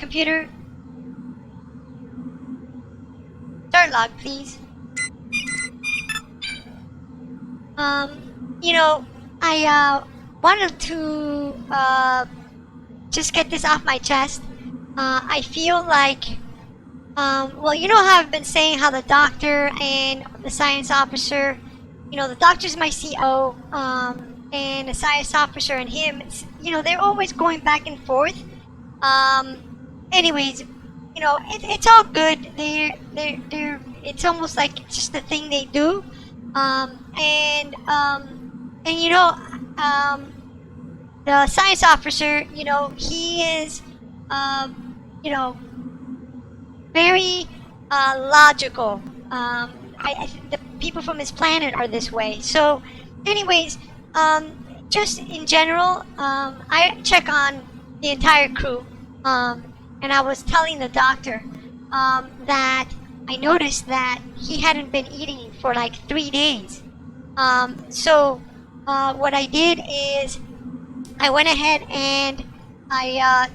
computer, start log, please. You know, I wanted to just get this off my chest. I feel like, well, you know how I've been saying how the doctor and the science officer, you know, the doctor's my CO, and the science officer and him, you know, they're always going back and forth. Anyways, you know, it's all good. It's almost like it's just the thing they do. And you know, the science officer, you know, he is, you know, very logical. The people from his planet are this way. So, anyways, just in general, I check on the entire crew, and I was telling the doctor that I noticed that he hadn't been eating for like 3 days. So what I did is I went ahead and I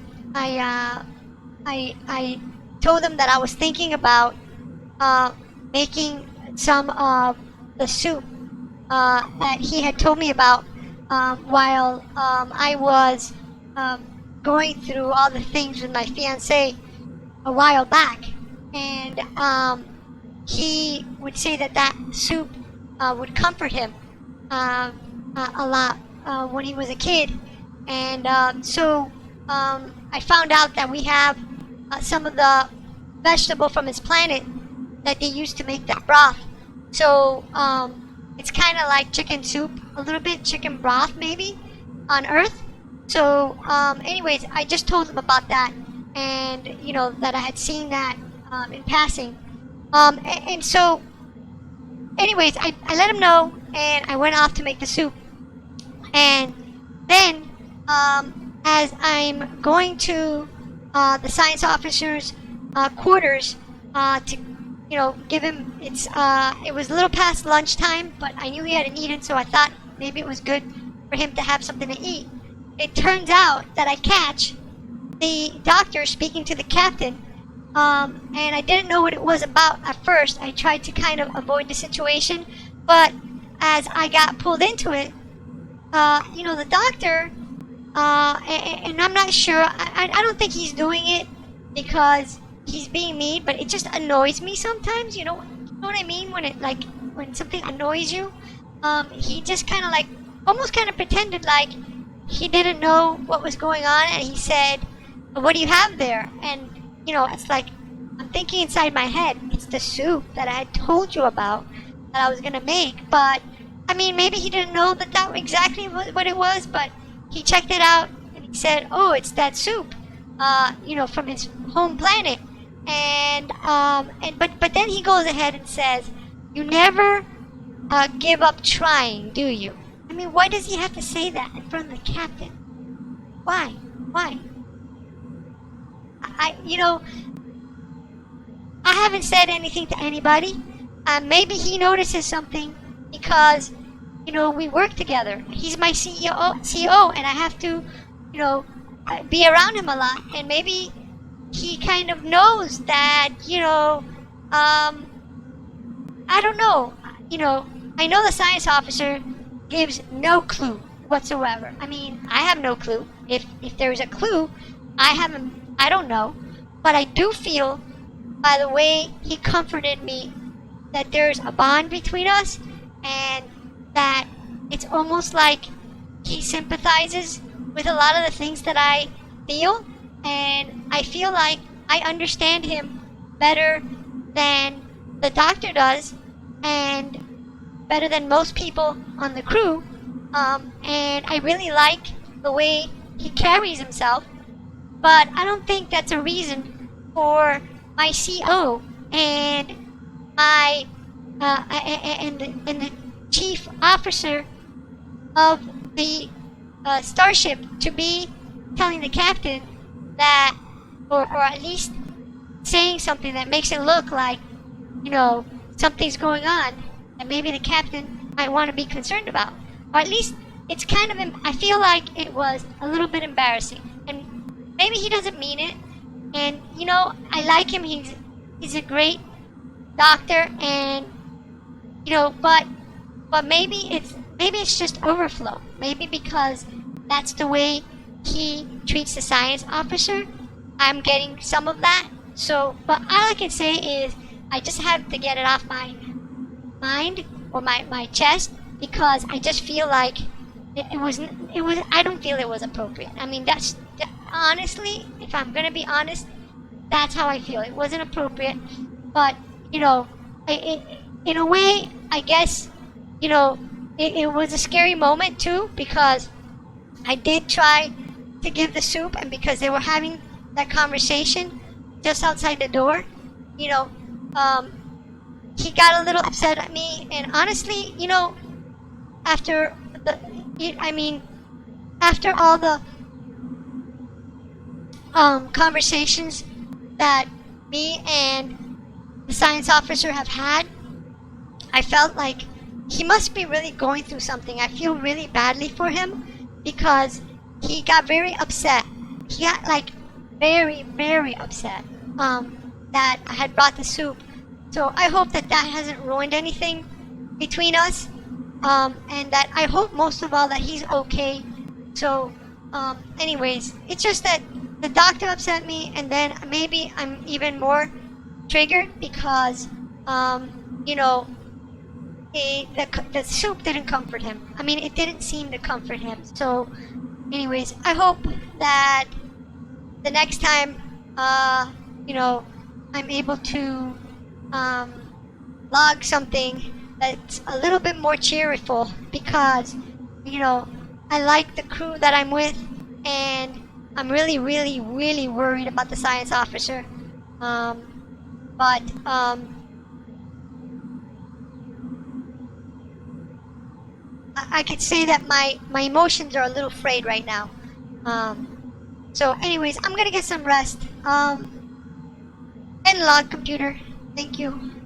told him that I was thinking about making some of the soup that he had told me about while I was going through all the things with my fiance a while back. And he would say that that soup would comfort him a lot when he was a kid. And so I found out that we have some of the vegetable from his planet that they used to make that broth. So it's kind of like chicken soup, a little bit chicken broth maybe on Earth. So anyways, I just told him about that, and you know that I had seen that in passing. And so anyways, I let him know, and I went off to make the soup. And then as I'm going to the science officer's quarters to, you know, give him, it was a little past lunchtime, but I knew he hadn't eaten, so I thought maybe it was good for him to have something to eat. It turns out that I catch the doctor speaking to the captain, and I didn't know what it was about at first. I tried to kind of avoid the situation, but as I got pulled into it, you know, the doctor, and I'm not sure, I don't think he's doing it because he's being mean, but it just annoys me sometimes, you know what I mean? When something annoys you, he just kind of like, almost kind of pretended like he didn't know what was going on, and he said, "What do you have there?" And, you know, it's like, I'm thinking inside my head, it's the soup that I had told you about that I was gonna make, but, I mean, maybe he didn't know that that exactly what it was, but he checked it out, and he said, "Oh, it's that soup, you know, from his home planet." And but then he goes ahead and says, "You never give up trying, do you?" I mean, why does he have to say that in front of the captain? Why? You know, I haven't said anything to anybody. Maybe he notices something because, you know, we work together. He's my CEO, and I have to, you know, be around him a lot. And maybe he kind of knows that, you know, I don't know. You know, I know the science officer gives no clue whatsoever. I mean, I have no clue. If there's a clue, I don't know. But I do feel, by the way he comforted me, that there's a bond between us, and that it's almost like he sympathizes with a lot of the things that I feel, and I feel like I understand him better than the doctor does, and better than most people on the crew, and I really like the way he carries himself, but I don't think that's a reason for my CO and my and the chief officer of the starship to be telling the captain that, or at least saying something that makes it look like, you know, something's going on that maybe the captain might want to be concerned about. Or at least it's kind of, I feel like it was a little bit embarrassing. And maybe he doesn't mean it, And you know, I like him. He's a great doctor, and you know, but maybe it's just overflow. Maybe because that's the way he treats the science officer. I'm getting some of that. So, but all I can say is I just have to get it off my mind or my chest because I just feel like it was I don't feel it was appropriate. I mean honestly, if I'm gonna be honest, that's how I feel. It wasn't appropriate, but you know, in a way, I guess, you know, it was a scary moment too because I did try to give the soup, and because they were having that conversation just outside the door, you know, um, he got a little upset at me, and honestly, you know, after the, I mean, after all the conversations that me and the science officer have had, I felt like he must be really going through something. I feel really badly for him because he got very upset. He got like very, very upset that I had brought the soup. So I hope that that hasn't ruined anything between us. And that I hope most of all that he's okay. So, anyways, it's just that the doctor upset me, and then maybe I'm even more triggered because, you know, the soup didn't comfort him. I mean, it didn't seem to comfort him. So, anyways, I hope that the next time, you know, I'm able to um, log something that's a little bit more cheerful because, you know, I like the crew that I'm with, and I'm really, really, really worried about the science officer. But I could say that my emotions are a little frayed right now. So, anyways, I'm gonna get some rest. And log computer. Thank you.